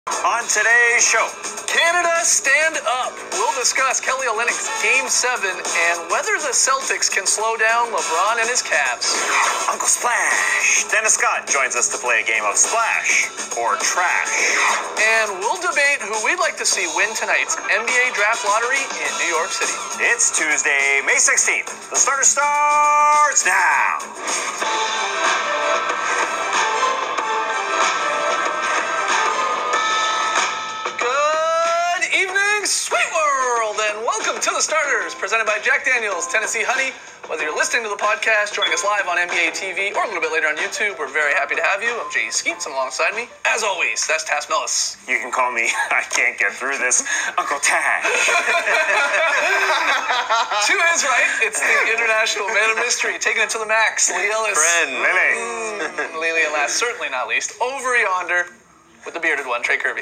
On today's show, Canada stand up. We'll discuss Kelly Olynyk's Game 7 and whether the Celtics can slow down LeBron and his Cavs. Uncle Splash. Dennis Scott joins us to play a game of Splash or Trash. And we'll debate who we'd like to see win tonight's NBA Draft Lottery in New York City. It's Tuesday, May 16th. The starter starts now. Sweet world, and welcome to The Starters, presented by Jack Daniels Tennessee Honey. Whether you're listening to the podcast, joining us live on NBA TV, or a little bit later on YouTube, we're very happy to have you. I'm Jay Skeets, and alongside me, as always, that's Tass Mellis. You can call me, I can't get through this, Uncle Tash. To his right, it's the international man of mystery, taking it to the max, Lee Ellis. Friend. Lily, and last, certainly not least, over yonder, with the bearded one, Trey Kirby.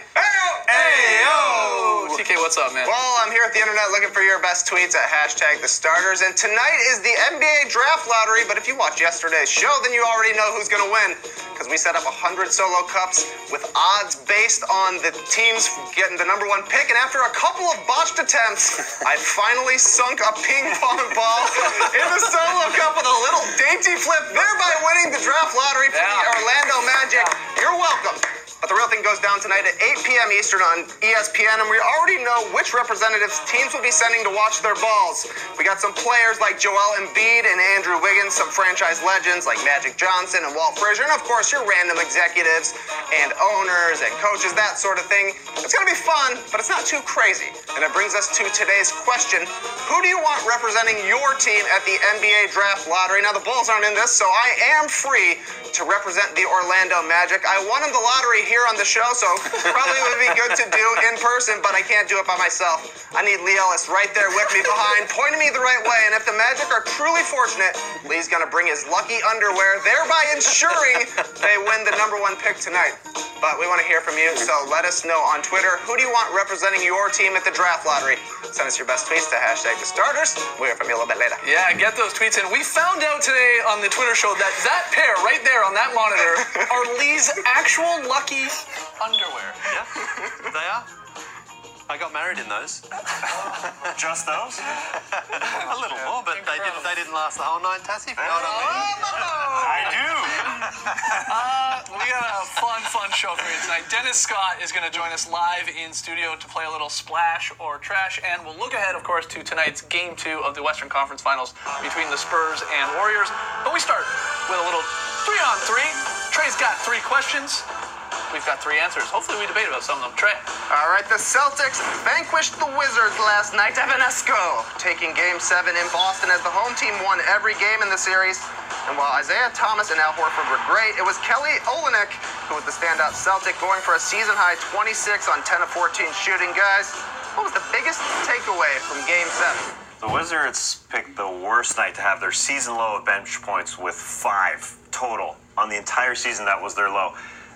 Hey-yo! TK, what's up, man? Well, I'm here at the internet looking for your best tweets at #TheStarters, and tonight is the NBA Draft Lottery, but if you watched yesterday's show, then you already know who's going to win, because we set up 100 solo cups with odds based on the teams getting the number one pick, and after a couple of botched attempts, I finally sunk a ping pong ball in the solo cup with a little dainty flip, thereby winning the Draft Lottery for the Orlando Magic. You're welcome. But the real thing goes down tonight at 8 p.m. Eastern on ESPN, and we already know which representatives teams will be sending to watch their balls. We got some players like Joel Embiid and Andrew Wiggins, some franchise legends like Magic Johnson and Walt Frazier, and of course your random executives and owners and coaches, that sort of thing. It's going to be fun, but it's not too crazy. And it brings us to today's question. Who do you want representing your team at the NBA Draft Lottery? Now, the Bulls aren't in this, so I am free to represent the Orlando Magic. I won in the lottery here on the show, so probably would be good to do in person, but I can't do it by myself. I need Lee Ellis right there with me behind, pointing me the right way, and if the Magic are truly fortunate, Lee's going to bring his lucky underwear, thereby ensuring they win the number one pick tonight. But we want to hear from you, so let us know on Twitter, who do you want representing your team at the Draft Lottery? Send us your best tweets to #TheStarters. We'll hear from you a little bit later. Yeah, get those tweets in. We found out today on the Twitter show that pair right there on that monitor are Lee's actual lucky underwear. Yeah, they are. I got married in those. Just those? A little more, but they didn't last the whole night, Tassie. You know what I mean? I do. We got a fun show for you tonight. Dennis Scott is going to join us live in studio to play a little Splash or Trash, and we'll look ahead, of course, to tonight's Game 2 of the Western Conference Finals between the Spurs and Warriors. But we start with a little 3-on-3. Trey's got 3 questions. We've got 3 answers. Hopefully we debate about some of them. Trey. All right, the Celtics vanquished the Wizards last night at Venesco, taking Game 7 in Boston as the home team won every game in the series. And while Isaiah Thomas and Al Horford were great, it was Kelly Olynyk who was the standout Celtic, going for a season-high 26 on 10 of 14 shooting. Guys, what was the biggest takeaway from Game 7? The Wizards picked the worst night to have their season low of bench points with 5 total. On the entire season, that was their low.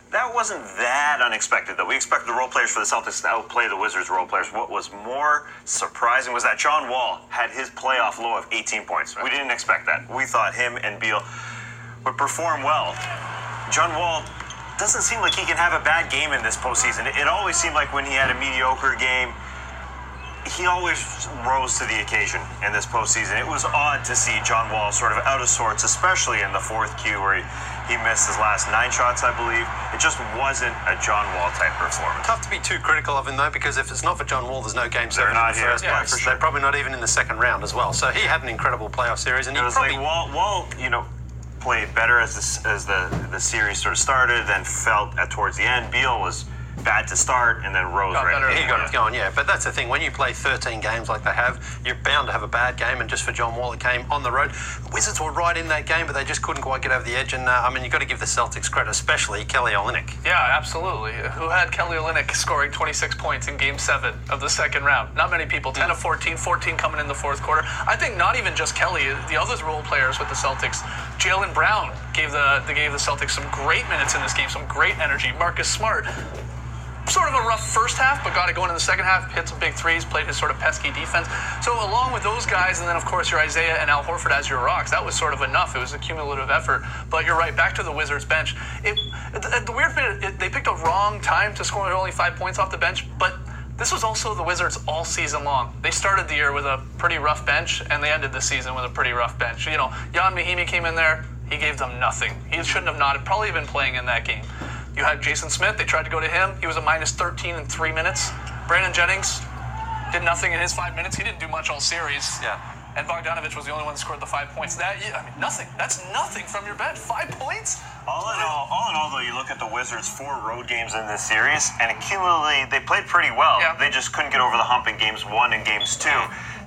That wasn't that unexpected, though. We expected the role players for the Celtics to outplay the Wizards' role players. What was more surprising was that John Wall had his playoff low of 18 points. We didn't expect that. We thought him and Beal would perform well. John Wall doesn't seem like he can have a bad game in this postseason. It always seemed like when he had a mediocre game, he always rose to the occasion in this postseason. It was odd to see John Wall sort of out of sorts, especially in the 4th Q where he missed his last 9 shots, I believe. It just wasn't a John Wall type performance. Tough to be too critical of him, though, because if it's not for John Wall, there's no Game 7 in the first place. For sure. They're probably not even in the second round as well. So he had an incredible playoff series, and it was like Wall, played better as the series sort of started, then felt towards the end. Beal was bad to start and then rose He got it going, yeah. But that's the thing. When you play 13 games like they have, you're bound to have a bad game. And just for John Wall, it came on the road. The Wizards were right in that game, but they just couldn't quite get over the edge. And, you've got to give the Celtics credit, especially Kelly Olynyk. Yeah, absolutely. Who had Kelly Olynyk scoring 26 points in Game 7 of the second round? Not many people. 10 of 14, 14 coming in the 4th quarter. I think not even just Kelly. The other role players with the Celtics, Jaylen Brown gave the Celtics some great minutes in this game, some great energy. Marcus Smart, sort of a rough first half, but got it going in the second half, hit some big threes, played his sort of pesky defense. So along with those guys, and then of course your Isaiah and Al Horford as your rocks, that was sort of enough. It was a cumulative effort. But you're right, back to the Wizards bench. The weird thing, they picked a wrong time to score only 5 points off the bench, but this was also the Wizards all season long. They started the year with a pretty rough bench, and they ended the season with a pretty rough bench. You know, Jan Mahimi came in there, he gave them nothing. He shouldn't have not probably been playing in that game. You had Jason Smith, they tried to go to him. He was a minus 13 in 3 minutes. Brandon Jennings did nothing in his 5 minutes. He didn't do much all series. Yeah. And Bogdanovich was the only one that scored the 5 points. Nothing. That's nothing from your bench. 5 points? All in all, though, you look at the Wizards' 4 road games in this series, and cumulatively, they played pretty well. Yeah. They just couldn't get over the hump in games 1 and games 2.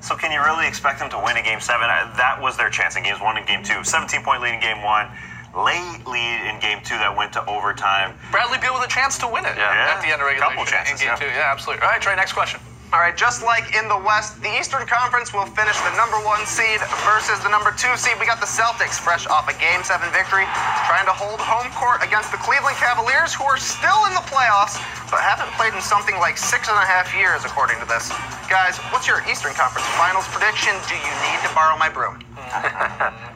So can you really expect them to win in game 7? That was their chance in games 1 and game 2. 17-point lead in game 1. Late lead in game 2 that went to overtime. Bradley Beal with a chance to win it at the end of regulation. Couple chances, in game 2. Yeah, absolutely. All right, Trey, next question. All right, just like in the West, the Eastern Conference will finish the number 1 seed versus the number 2 seed. We got the Celtics, fresh off a Game 7 victory, trying to hold home court against the Cleveland Cavaliers, who are still in the playoffs, but haven't played in something like 6.5 years, according to this. Guys, what's your Eastern Conference Finals prediction? Do you need to borrow my broom?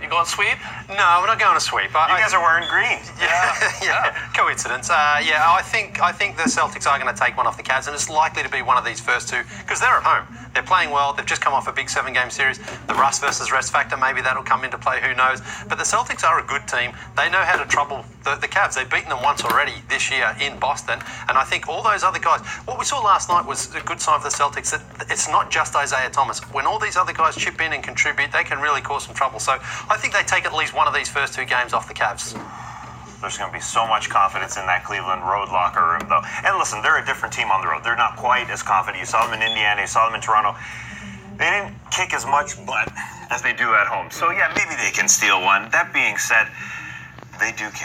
You going sweep? No, we're not going to sweep. You guys are wearing green. Yeah. Coincidence. I think the Celtics are going to take one off the Cavs, and it's likely to be one of these first two because they're at home. They're playing well. They've just come off a big 7-game series. The rust versus rest factor, maybe that'll come into play. Who knows? But the Celtics are a good team. They know how to trouble the Cavs. They've beaten them once already this year in Boston, and I think all those other guys. What we saw last night was a good sign for the Celtics that it's not just Isaiah Thomas. When all these other guys chip in and contribute, they can really cause some trouble. So I think they take at least one of these first 2 games off the Cavs. There's going to be so much confidence in that Cleveland road locker room, though. And listen, they're a different team on the road. They're not quite as confident. You saw them in Indiana. You saw them in Toronto. They didn't kick as much butt as they do at home. So, yeah, maybe they can steal one. That being said, they do